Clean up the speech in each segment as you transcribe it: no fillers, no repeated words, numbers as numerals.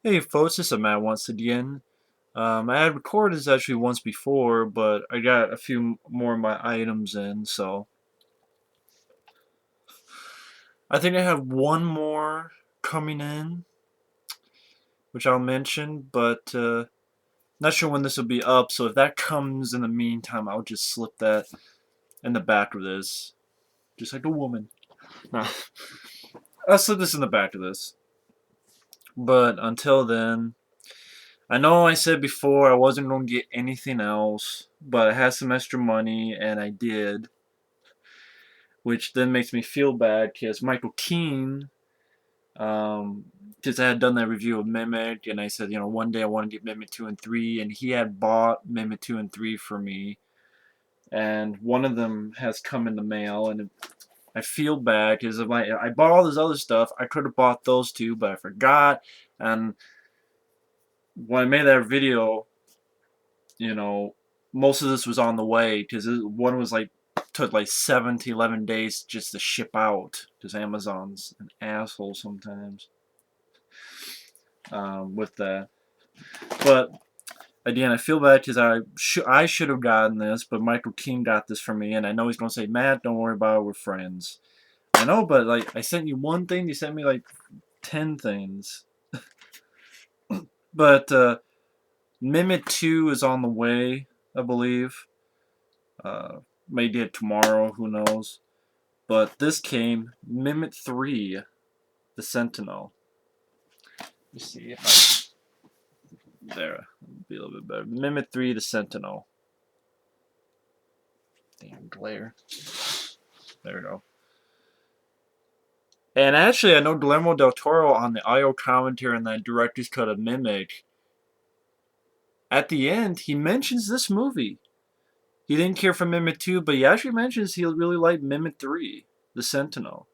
Hey folks, this is Matt once again. I had recorded this actually once before, but I got a few more of my items in, so I think I have one more coming in, which I'll mention, but not sure when this will be up, so if that comes in the meantime, I'll just slip that in the back of this, just like a woman. Nah, I'll slip this in the back of this. But until then, I know I said before I wasn't going to get anything else, but I had some extra money, and I did. Which then makes me feel bad because Michael Keane, because I had done that review of Mimic, and I said, one day I want to get Mimic 2 and 3, and he had bought Mimic 2 and 3 for me, and one of them has come in the mail, and I feel bad because I bought all this other stuff. I could have bought those two, but I forgot, and when I made that video, you know, most of this was on the way because one was like took like 7 to 11 days just to ship out because Amazon's an asshole sometimes with that. But again, I feel bad because I should have gotten this, but Michael King got this for me, and I know he's gonna say, Matt, don't worry about it, we're friends. I know, but like I sent you one thing, you sent me like 10 things. But Mimic 2 is on the way, I believe. Uh, May get tomorrow, who knows. But this came, Mimic 3, the Sentinel. Let me see if there, be a little bit better. Mimic 3, the Sentinel. Damn glare. There we go. And actually, I know Guillermo del Toro on the IO commentary and the director's cut of Mimic, at the end, he mentions this movie. He didn't care for Mimic 2, but he actually mentions he really liked Mimic 3, the Sentinel.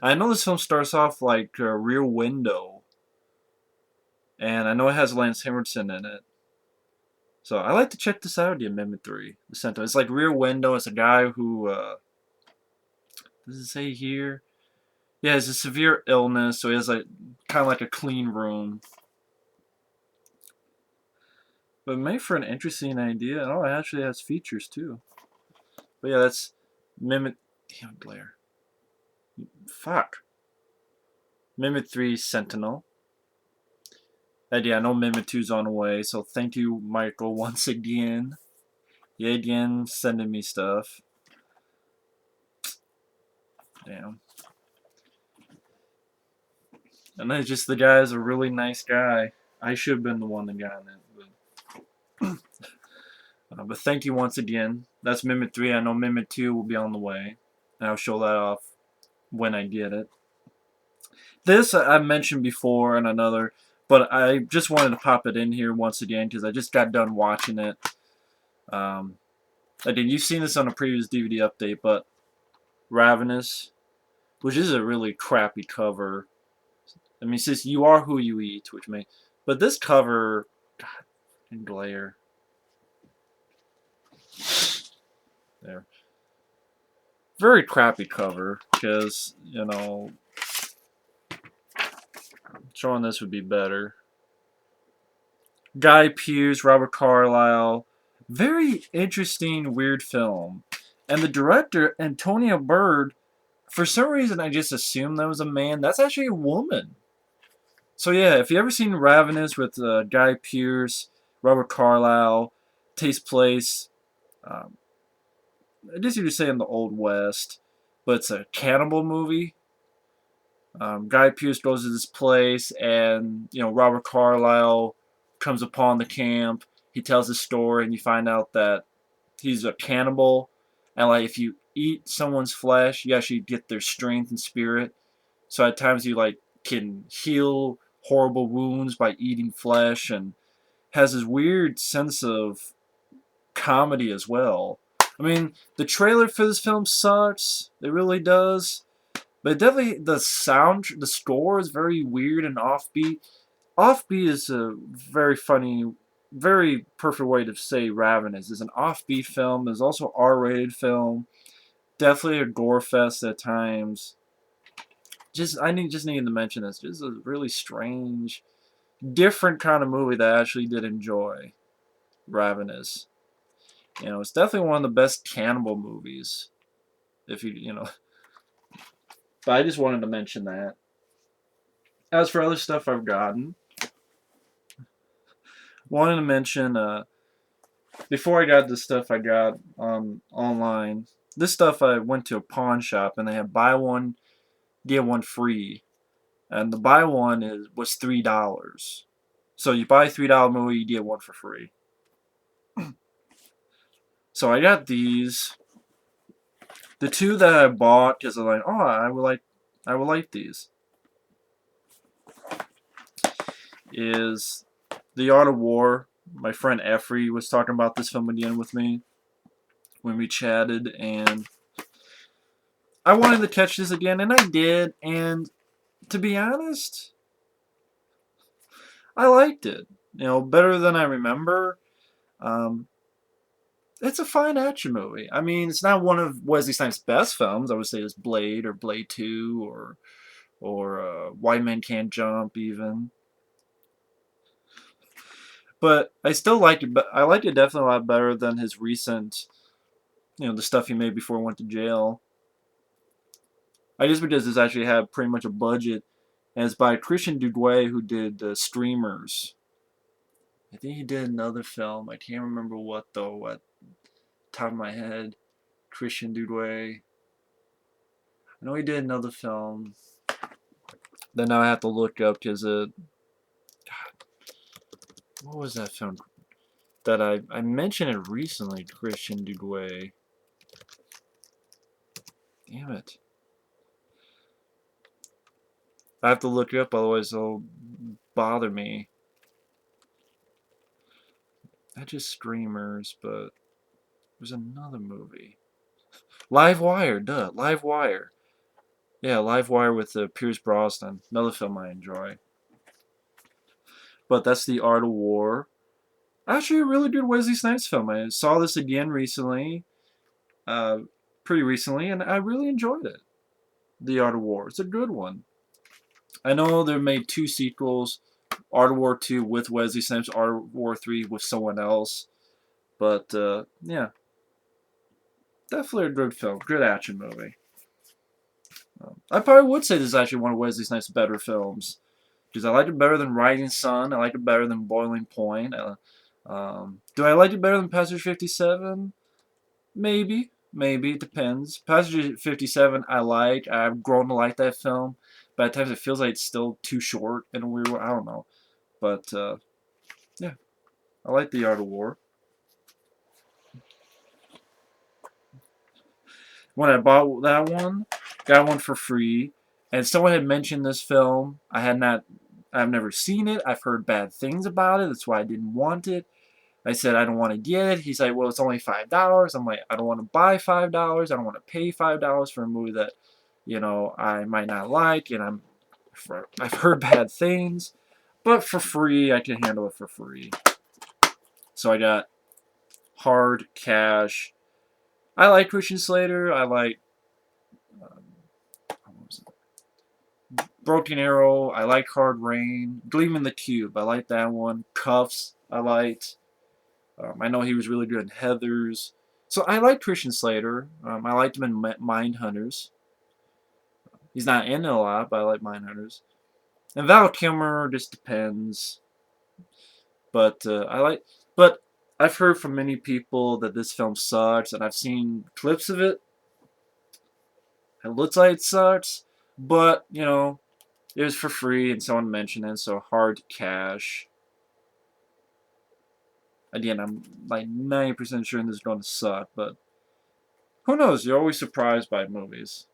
I know this film starts off like Rear Window, and I know it has Lance Henriksen in it. So I like to check this out, the Amendment 3, the Sentinel. It's like Rear Window. It's a guy who, does it say here? Yeah, he has a severe illness, so he has like kind of like a clean room. But made for an interesting idea. Oh, it actually has features too. But yeah, that's Mimic. Damn glare. Fuck. Mimic 3 Sentinel. And yeah, I know Mimic 2's on the way, so thank you, Michael, once again. Yeah, again, sending me stuff. Damn. And then just the guy's a really nice guy. I should have been the one that got it. But thank you once again. That's Mimic 3. I know Mimic 2 will be on the way. And I'll show that off when I get it. This I mentioned before in another, but I just wanted to pop it in here once again because I just got done watching it. Again, you've seen this on a previous DVD update, but Ravenous, which is a really crappy cover. I mean, it says You Are Who You Eat, which may... But this cover... God, and glare. There. Very crappy cover, because, showing this would be better. Guy Pearce, Robert Carlyle. Very interesting, weird film. And the director, Antonia Bird, for some reason I just assumed that was a man. That's actually a woman. So yeah, if you ever seen Ravenous with Guy Pearce, Robert Carlyle, takes place, I guess you could say in the Old West, but it's a cannibal movie. Guy Pearce goes to this place, and Robert Carlyle comes upon the camp. He tells his story, and you find out that he's a cannibal, and like if you eat someone's flesh, you actually get their strength and spirit. So at times you like can heal horrible wounds by eating flesh, and has this weird sense of comedy as well. I mean, the trailer for this film sucks. It really does. But definitely the score is very weird and offbeat. Offbeat is a very funny, very perfect way to say Ravenous. It's an offbeat film. It's also R-rated film. Definitely a gore fest at times. Just need to mention this. Just a really strange different kind of movie that I actually did enjoy. Ravenous. It's definitely one of the best cannibal movies. If you. But I just wanted to mention that. As for other stuff I've gotten, wanted to mention before I got this stuff I got online. This stuff I went to a pawn shop and they had buy one get one free, and the buy one was $3. So you buy a $3 movie, you get one for free. So I got these. The two that I bought because I'm like, oh, I would like these. Is The Art of War. My friend Effrey was talking about this film again with me when we chatted, and I wanted to catch this again, and I did. And to be honest, I liked it. Better than I remember. It's a fine action movie. I mean, it's not one of Wesley Snipes' best films. I would say it's Blade or Blade 2 or White Man Can't Jump even. But I still like it. But I like it definitely a lot better than his recent, the stuff he made before he went to jail. I just because this actually had pretty much a budget, and it's by Christian Duguay, who did Streamers. I think he did another film. I can't remember what though. At the top of my head, Christian Duguay. I know he did another film. Then now I have to look up because God, what was that film that I mentioned it recently? Christian Duguay. Damn it! I have to look it up, otherwise it'll bother me. Not just Streamers, but there's another movie. Live Wire, duh. Live Wire. Yeah, Live Wire with Pierce Brosnan. Another film I enjoy. But that's The Art of War. Actually, a really good Wesley Snipes film. I saw this again recently, pretty recently, and I really enjoyed it. The Art of War. It's a good one. I know they made 2 sequels, Art of War 2 with Wesley Snipes, Art of War 3 with someone else. But, yeah. Definitely a good film. Good action movie. I probably would say this is actually one of Wesley Snipes' better films. Because I like it better than Rising Sun. I like it better than Boiling Point. Do I like it better than Passenger 57? Maybe. Maybe. It depends. Passenger 57 I like. I've grown to like that film. But at times it feels like it's still too short in a weird way. I don't know. But, yeah. I like The Art of War. When I bought that one, got one for free. And someone had mentioned this film. I've never seen it. I've heard bad things about it. That's why I didn't want it. I said, I don't want to get it. He's like, well, it's only $5. I'm like, I don't want to buy $5. I don't want to pay $5 for a movie that, I might not like. And I've heard bad things. But for free, I can handle it for free. So I got hard cash. I like Christian Slater. I like Broken Arrow. I like Hard Rain. Gleam in the Cube. I like that one. Cuffs. I liked. I know he was really good in Heathers. So I like Christian Slater. I liked him in Mindhunters. He's not in it a lot, but I like Mindhunters. And Val Kilmer just depends. But But I've heard from many people that this film sucks, and I've seen clips of it. It looks like it sucks, but it was for free, and someone mentioned it, so hard cash. Again, I'm like 90% sure this is going to suck, but who knows? You're always surprised by movies.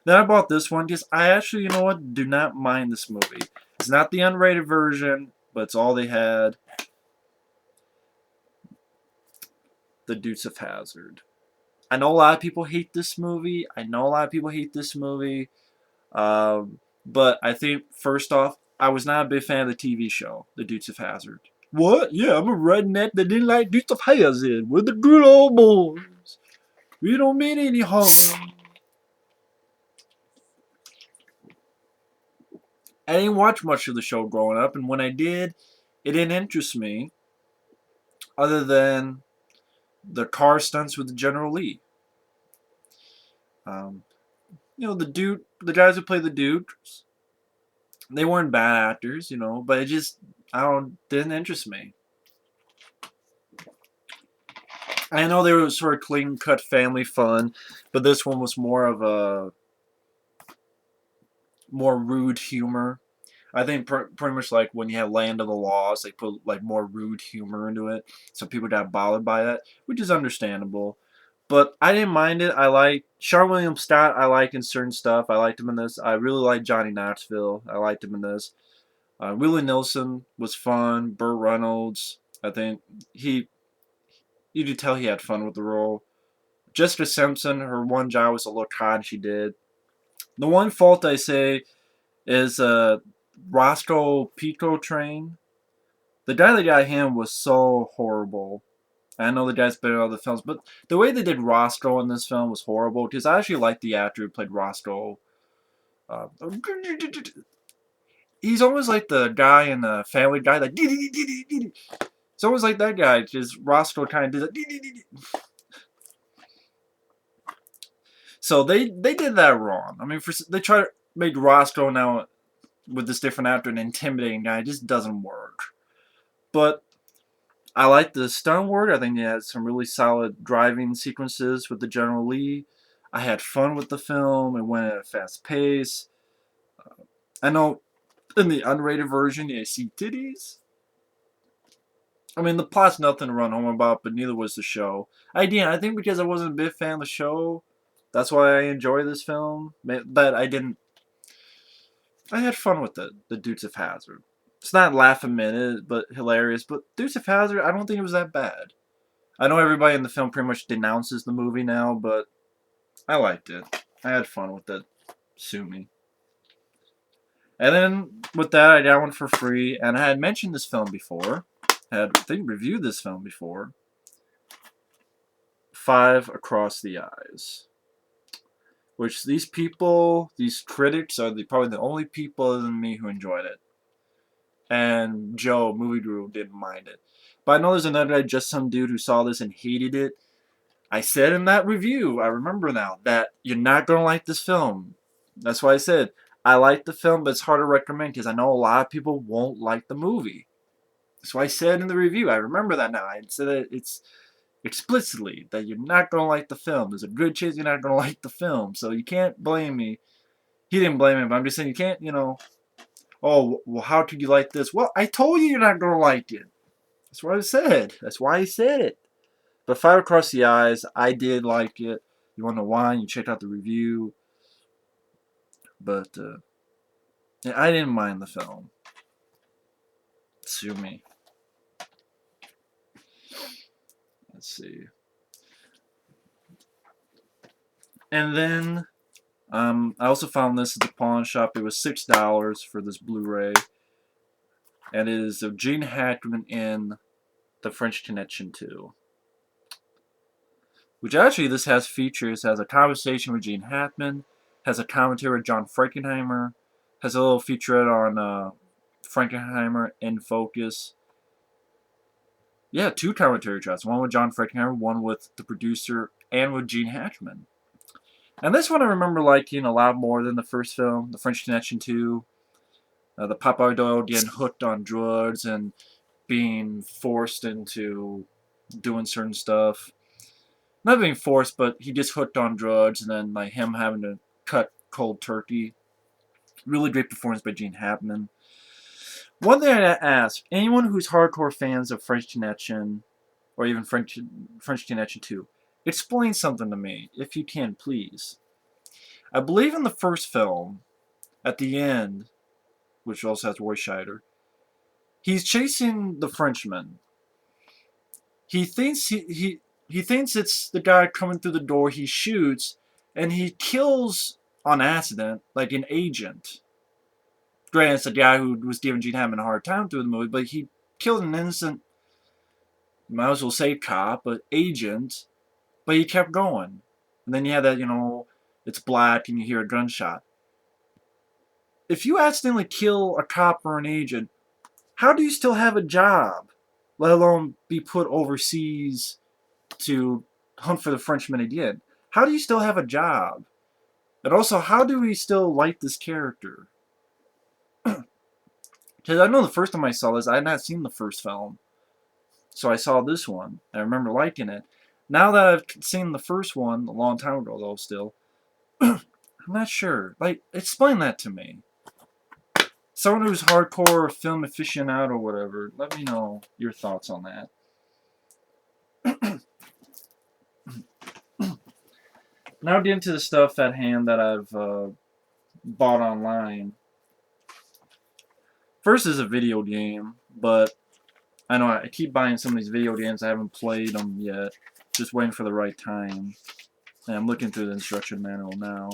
Then I bought this one because I actually, do not mind this movie. It's not the unrated version, but it's all they had. The Dukes of Hazzard. I know a lot of people hate this movie. But I think, first off, I was not a big fan of the TV show, The Dukes of Hazzard. What? Yeah, I'm a redneck that didn't like Dukes of Hazzard. We're the good old boys. We don't mean any harm. I didn't watch much of the show growing up, and when I did, it didn't interest me other than the car stunts with General Lee. Um, the guys who play the Dukes, they weren't bad actors, but it just, I don't, didn't interest me. I know they were sort of clean cut family fun, but this one was more of a more rude humor. I think pretty much like when you have Land of the Lost, they put like more rude humor into it, so people got bothered by that, which is understandable. But I didn't mind it. I like Sean William Scott. I like in certain stuff. I liked him in this. I really like Johnny Knoxville. I liked him in this. Willie Nelson was fun. Burt Reynolds. I think he. You could tell he had fun with the role. Jessica Simpson. Her one job was to look hot, and she did. The one fault I say is Roscoe Pico Train. The guy that got him was so horrible. I know the guy's been in other films, but the way they did Roscoe in this film was horrible. Because I actually liked the actor who played Roscoe. Uh, he's almost like the guy in the Family Guy, like it's almost like that guy. Just Roscoe kind of did that. So they did that wrong. I mean, they try to make Roscoe now with this different actor an intimidating guy. It just doesn't work. But I like the stunt work. I think they had some really solid driving sequences with the General Lee. I had fun with the film. It went at a fast pace. I know in the unrated version you see titties. I mean, the plot's nothing to run home about, but neither was the show. I think because I wasn't a big fan of the show, that's why I enjoy this film. But I didn't. I had fun with it. The Dukes of Hazzard. It's not laugh a minute, but hilarious. But Dukes of Hazzard, I don't think it was that bad. I know everybody in the film pretty much denounces the movie now, but I liked it. I had fun with it. Sue me. And then with that, I got one for free, and I had mentioned this film before. I think reviewed this film before. 5 Across the Eyes. Which these people, these critics, are probably the only people other than me who enjoyed it. And Joe, Movie Guru, didn't mind it. But I know there's another guy, just some dude who saw this and hated it. I said in that review, I remember now, that you're not going to like this film. That's why I said, I like the film, but it's hard to recommend because I know a lot of people won't like the movie. That's why I said in the review, I remember that now. I said it's explicitly that you're not going to like the film. There's a good chance you're not going to like the film. So you can't blame me. He didn't blame me, but I'm just saying you can't, oh, well, how could you like this? Well, I told you you're not going to like it. That's what I said. That's why I said it. But 5 Across the Eyes, I did like it. You want to know why? You checked out the review. But, yeah, I didn't mind the film. Sue me. Let's see. And then, I also found this at the pawn shop. It was $6 for this Blu-ray. And it is of Gene Hackman in The French Connection 2. Which actually, this has features. Has a conversation with Gene Hackman. Has a commentary with John Frankenheimer. Has a little featurette on Frankenheimer in Focus. Yeah, 2 commentary tracks. One with John Frankenheimer, one with the producer, and with Gene Hackman. And this one I remember liking a lot more than the first film, The French Connection 2. The Papa Doyle getting hooked on drugs and being forced into doing certain stuff. Not being forced, but he just hooked on drugs, and then like him having to cut cold turkey. Really great performance by Gene Hackman. One thing I ask, anyone who's hardcore fans of French Connection, or even French Connection 2, explain something to me, if you can, please. I believe in the first film, at the end, which also has Roy Scheider, he's chasing the Frenchman. He thinks he thinks it's the guy coming through the door. He shoots, and he kills on accident, like an agent. Granted, it's the guy who was giving Gene Hackman a hard time through the movie, but he killed an innocent, might as well say cop, but agent, but he kept going. And then you have that, it's black and you hear a gunshot. if you accidentally kill a cop or an agent, how do you still have a job? Let alone be put overseas to hunt for the Frenchman again. How do you still have a job? And also, how do we still like this character? Because I know the first time I saw this, I had not seen the first film. So I saw this one. I remember liking it. Now that I've seen the first one, a long time ago though still, I'm not sure. Like, explain that to me. Someone who's hardcore film aficionado or whatever, let me know your thoughts on that. Now get into the stuff at hand that I've bought online. First is a video game, but I know I keep buying some of these video games. I haven't played them yet. Just waiting for the right time. And I'm looking through the instruction manual now.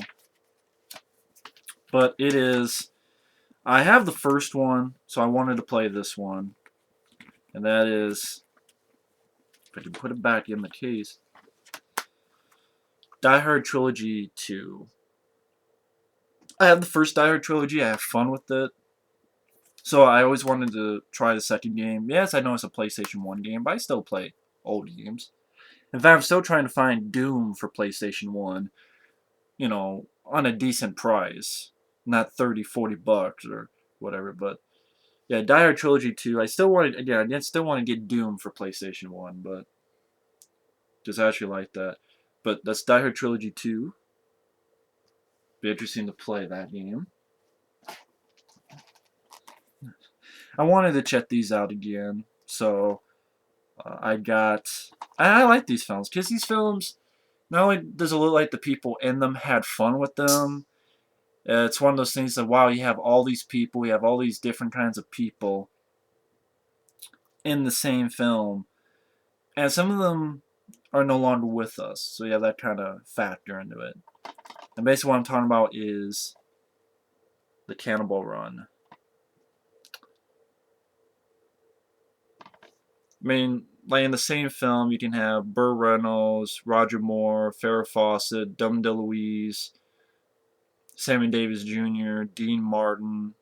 But it is... I have the first one, so I wanted to play this one. And that is... If I can put it back in the case... Die Hard Trilogy 2. I have the first Die Hard Trilogy. I have fun with it. So I always wanted to try the second game. Yes, I know it's a PlayStation 1 game, but I still play old games. In fact, I'm still trying to find Doom for PlayStation 1, you know, on a decent price. Not 30, 40 bucks or whatever, but yeah, Die Hard Trilogy 2. I still want to get Doom for PlayStation 1, but just actually like that. But that's Die Hard Trilogy 2. Be interesting to play that game. I wanted to check these out again, so I like these films, because these films, not only does it look like the people in them had fun with them, it's one of those things that, wow, you have all these people, you have all these different kinds of people in the same film, and some of them are no longer with us, so you have that kind of factor into it. And basically what I'm talking about is the Campbell Run. I mean, like in the same film, you can have Burt Reynolds, Roger Moore, Farrah Fawcett, Dum DeLuise, Sammy Davis Jr., Dean Martin,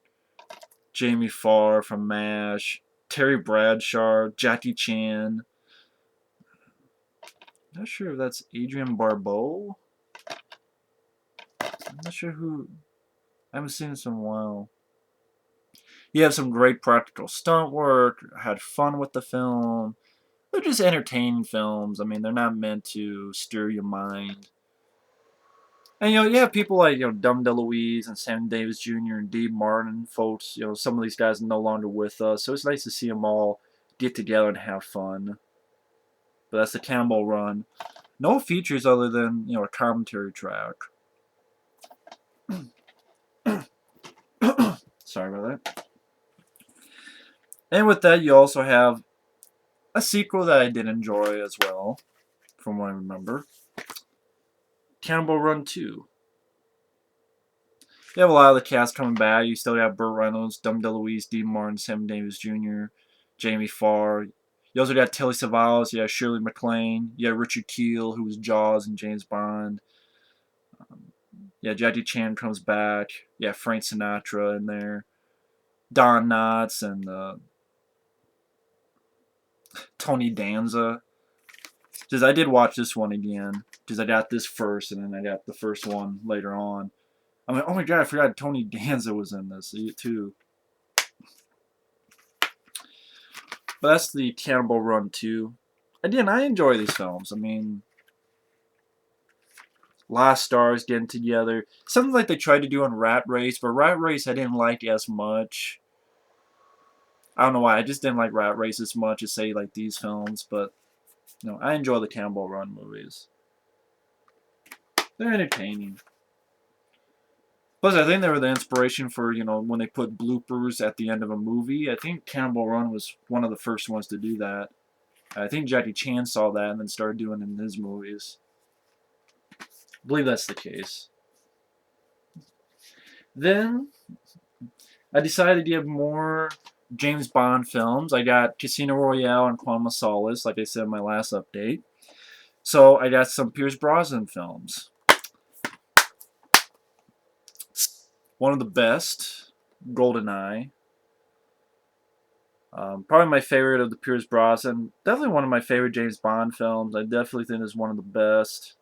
Jamie Farr from MASH, Terry Bradshaw, Jackie Chan. Not sure if that's Adrienne Barbeau. I'm not sure who. I haven't seen this in a while. You have some great practical stunt work, had fun with the film. They're just entertaining films. I mean, they're not meant to stir your mind. And, you know, you have people like, you know, Dum DeLuise and Sam Davis Jr. and Dean Martin, folks. You know, some of these guys are no longer with us. So it's nice to see them all get together and have fun. But that's the Campbell Run. No features other than, you know, a commentary track. Sorry about that. And with that, you also have a sequel that I did enjoy as well, from what I remember. Campbell Run 2. You have a lot of the cast coming back. You still have Burt Reynolds, Dum DeLuise, Dean Martin, Sam Davis Jr., Jamie Farr. You also got Telly Savalas. You have Shirley MacLaine. You have Richard Kiel, who was Jaws and James Bond. Yeah, Jackie Chan comes back. Yeah, Frank Sinatra in there. Don Knotts and Tony Danza. Because I did watch this one again. Because I got this first, and then I got the first one later on. I mean, oh my god, I forgot Tony Danza was in this too. But that's the Campbell Run 2. Again, I enjoy these films. I mean, Lost Stars getting together. Something like they tried to do in Rat Race, but Rat Race I didn't like as much. I don't know why. I just didn't like Rat Race as much as, say, like these films. But, you know, I enjoy the Campbell Run movies. They're entertaining. Plus, I think they were the inspiration for, you know, when they put bloopers at the end of a movie. I think Campbell Run was one of the first ones to do that. I think Jackie Chan saw that and then started doing it in his movies. I believe that's the case. Then, I decided to have more James Bond films. I got Casino Royale and Quantum of Solace, like I said in my last update. So, I got some Pierce Brosnan films. One of the best, Goldeneye. Probably my favorite of the Pierce Brosnan. Definitely one of my favorite James Bond films. I definitely think it's one of the best.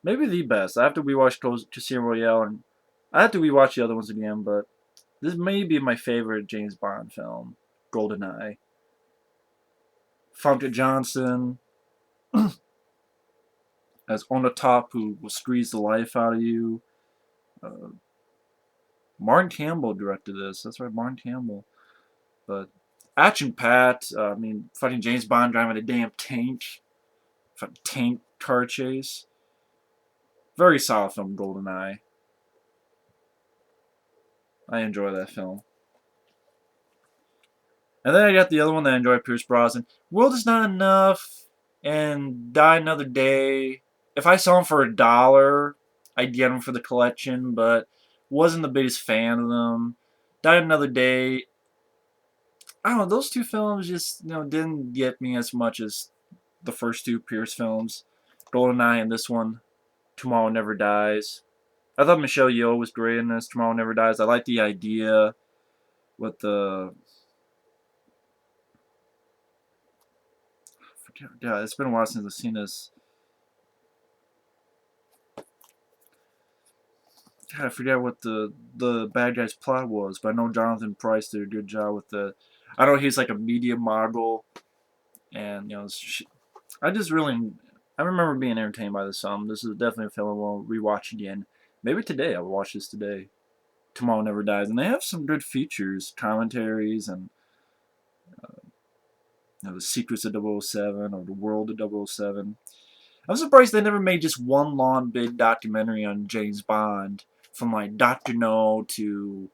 Maybe the best. I have to rewatch Casino Royale, and I have to rewatch the other ones again, but this may be my favorite James Bond film, Goldeneye. Famke Johnson as on the top who will squeeze the life out of you. Uh, Martin Campbell directed this. That's right, Martin Campbell. But action packed. I mean, fighting James Bond driving a damn tank. Fucking tank car chase. Very solid film, Goldeneye. I enjoy that film. And then I got the other one that I enjoy, Pierce Brosnan. World is Not Enough and Die Another Day. If I saw them for $1, I'd get them for the collection, but wasn't the biggest fan of them. Die Another Day, I don't know, those two films just, didn't get me as much as the first two Pierce films. Goldeneye and this one, Tomorrow Never Dies. I thought Michelle Yeoh was great in this, Tomorrow Never Dies. I like the idea with the... Yeah, it's been a while since I've seen this. God, I forget what the bad guy's plot was, but I know Jonathan Pryce did a good job with the... I know he's like a media mogul, and, I just really... I remember being entertained by this film. This is definitely a film I will rewatch again. Maybe today. I'll watch this today. Tomorrow Never Dies. And they have some good features, commentaries, and the Secrets of 007 or the World of 007. I'm surprised they never made just one long big documentary on James Bond, from like Dr. No to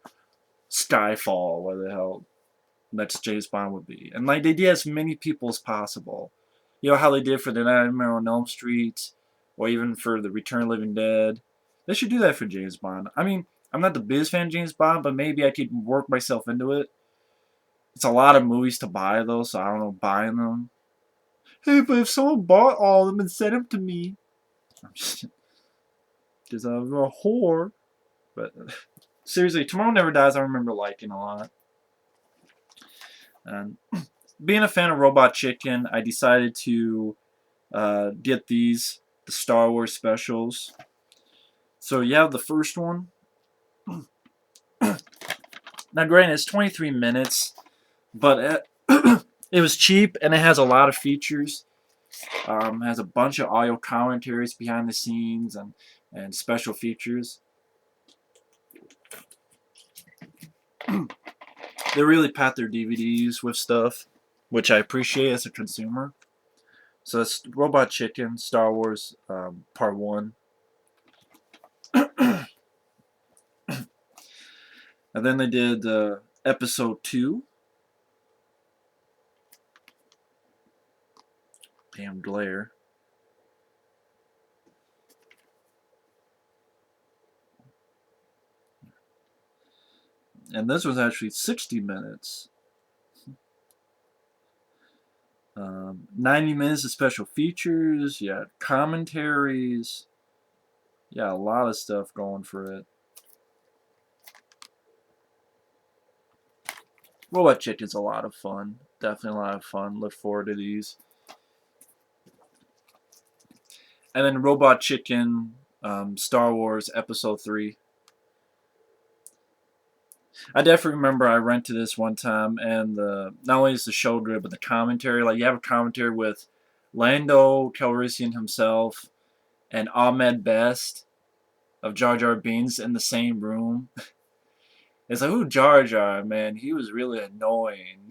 Skyfall, where the hell next James Bond would be. And like they did as many people as possible. You know how they did for the Nightmare on Elm Street, or even for the Return of the Living Dead. They should do that for James Bond. I mean, I'm not the biggest fan of James Bond, but maybe I could work myself into it. It's a lot of movies to buy, though, so I don't know buying them. Hey, but if someone bought all of them and sent them to me, I'm just because I'm a whore. But seriously, Tomorrow Never Dies. I remember liking a lot. And being a fan of Robot Chicken, I decided to get the Star Wars specials. So you have the first one. Now, granted, it's 23 minutes, but it was cheap and it has a lot of features. It has a bunch of audio commentaries behind the scenes and special features. They really pat their DVDs with stuff, which I appreciate as a consumer. So it's Robot Chicken, Star Wars, Part 1. And then they did Episode 2. Damn glare. And this was actually 60 minutes. 90 minutes of special features. Yeah, commentaries. Yeah, a lot of stuff going for it. Robot Chicken's a lot of fun. Definitely a lot of fun. Look forward to these. And then Robot Chicken, Star Wars Episode 3. I definitely remember I rented this one time, and not only is the show good, but the commentary. Like, you have a commentary with Lando Calrissian himself and Ahmed Best of Jar Jar Binks in the same room. It's like, ooh, Jar Jar, man, he was really annoying.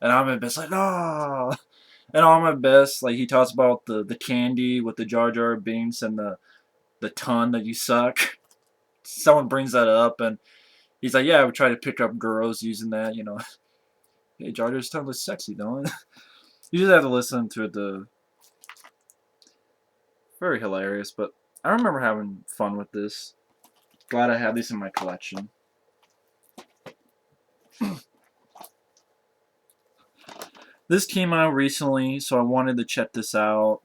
And Ahmed Best like, oh. And Ahmed Best, like, he talks about the candy with the Jar Jar Binks and the ton that you suck. Someone brings that up, and he's like, yeah, I would try to pick up girls using that, Hey, Jar Jar's tongue looks sexy, don't it? You just have to listen to it. Very hilarious, but I remember having fun with this. Glad I have these in my collection. This came out recently, so I wanted to check this out.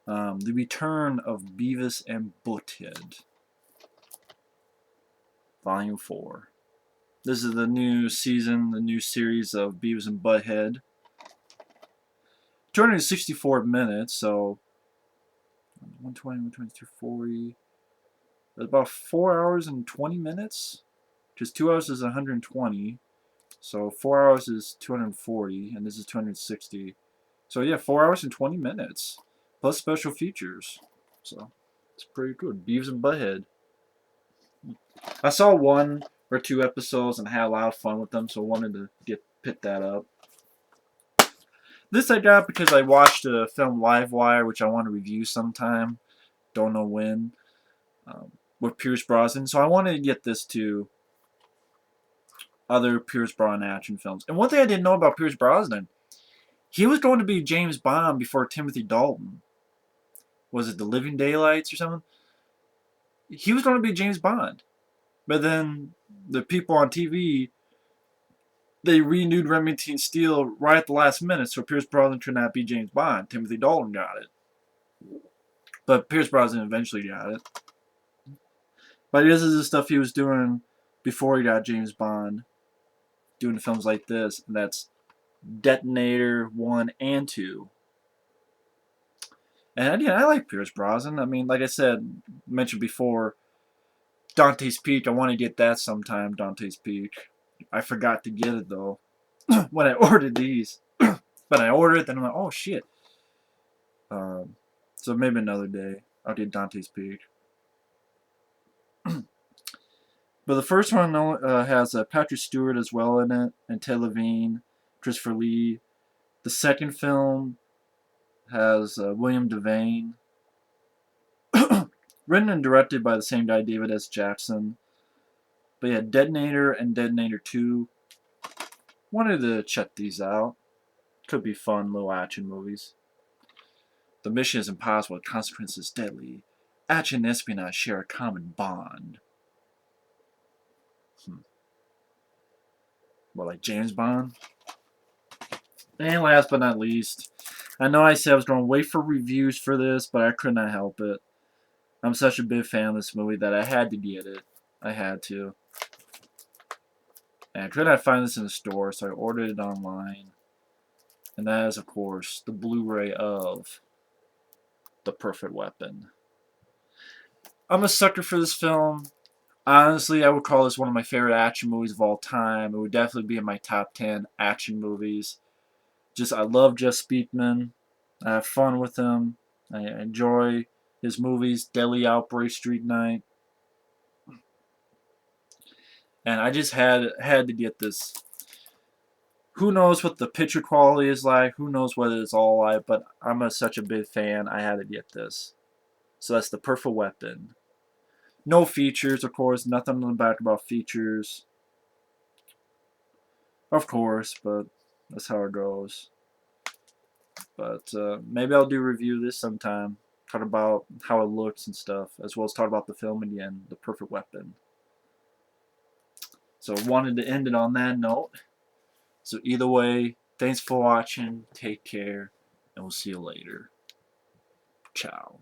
The Return of Beavis and Butthead. Volume 4. This is the new season, the new series of Beavis and Butthead. 264 minutes, so 120, 122, 40. About 4 hours and 20 minutes. Because 2 hours is 120. So 4 hours is 240, and this is 260. So yeah, 4 hours and 20 minutes. Plus special features. So it's pretty good. Beavis and Butthead. I saw 1 or 2 episodes and had a lot of fun with them, so I wanted to pick that up. This I got because I watched the film Livewire, which I want to review sometime. Don't know when. With Pierce Brosnan. So I wanted to get this to other Pierce Brosnan action films. And one thing I didn't know about Pierce Brosnan, he was going to be James Bond before Timothy Dalton. Was it The Living Daylights or something? He was going to be James Bond. But then the people on TV, they renewed Remington Steele right at the last minute, so Pierce Brosnan could not be James Bond. Timothy Dalton got it. But Pierce Brosnan eventually got it. But this is the stuff he was doing before he got James Bond, doing films like this, and that's Detonator 1 and 2. And yeah, I like Pierce Brosnan. I mean, like I said, mentioned before, Dante's Peak, I want to get that sometime, Dante's Peak. I forgot to get it, though, when I ordered these. But I ordered it, then I'm like, oh, shit. So maybe another day, I'll get Dante's Peak. But the first one has Patrick Stewart as well in it, and Ted Levine, Christopher Lee. The second film has William Devane. Written and directed by the same guy, David S. Jackson. But yeah, Detonator and Detonator 2. Wanted to check these out. Could be fun little action movies. The mission is impossible, consequences deadly. Action and espionage share a common bond. Well, like James Bond? And last but not least, I know I said I was going to wait for reviews for this, but I could not help it. I'm such a big fan of this movie that I had to get it. I had to. And I could not find this in the store, so I ordered it online. And that is, of course, the Blu-ray of The Perfect Weapon. I'm a sucker for this film. Honestly, I would call this one of my favorite action movies of all time. It would definitely be in my top 10 action movies. I love Jess Speakman. I have fun with him. I enjoy his movies, Deadly Outbreak, Street Night. And I just had to get this. Who knows what the picture quality is like? Who knows whether it's all like? But I'm such a big fan. I had to get this. So that's The Perfect Weapon. No features, of course. Nothing on the back about features. Of course, but that's how it goes. But maybe I'll do a review of this sometime. Talk about how it looks and stuff. As well as talk about the film again. The Perfect Weapon. So I wanted to end it on that note. So either way, thanks for watching. Take care. And we'll see you later. Ciao.